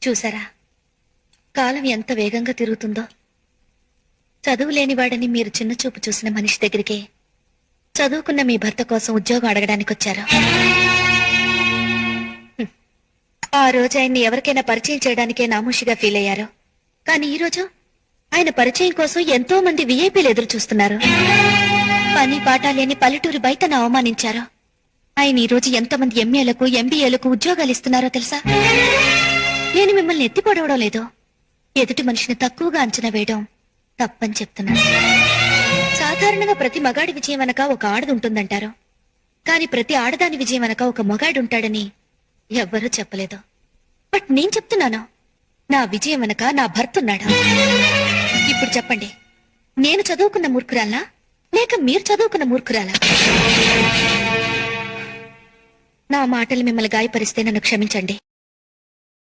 చూసారా, కాలం ఎంత వేగంగా తిరుగుతుందో. చదువు లేనివాడని మీరు చిన్న చూపు చూసిన మనిషి దగ్గరికి చదువుకున్న మీ భర్త కోసం ఉద్యోగం అడగడానికి వచ్చారు. ఆ రోజు ఆయన్ని ఎవరికైనా పరిచయం చేయడానికే నామూషిగా ఫీల్ అయ్యారు. కానీ ఈ రోజు ఆయన పరిచయం కోసం ఎంతో మంది విఐపీలు ఎదురు చూస్తున్నారు. పని పాట లేని పల్లెటూరి బయటను అవమానించారు. ఆయన ఈ రోజు ఎంతమంది ఎంఏలకు ఎంబీఏలకు ఉద్యోగాలు ఇస్తున్నారో తెలుసా? నేను మిమ్మల్ని ఎత్తిపడవడం లేదు, ఎదుటి మనిషిని తక్కువగా అంచనా వేయడం తప్పని చెప్తున్నాను. సాధారణంగా ప్రతి మగాడి విజయం వెనక ఒక ఆడది ఉంటుందంటారు. కాని ప్రతి ఆడదాని విజయం వెనక ఒక మగాడు ఉంటాడని ఎవ్వరూ చెప్పలేదు. బట్ నేను చెప్తున్నాను, నా విజయం వెనక నా భర్త ఉన్నాడు. ఇప్పుడు చెప్పండి, నేను చదువుకున్న మూర్ఖురాలా లేక మీరు చదువుకున్న మూర్ఖురాలా? నా మాటలు మిమ్మల్ని గాయపరిస్తే నన్ను క్షమించండి.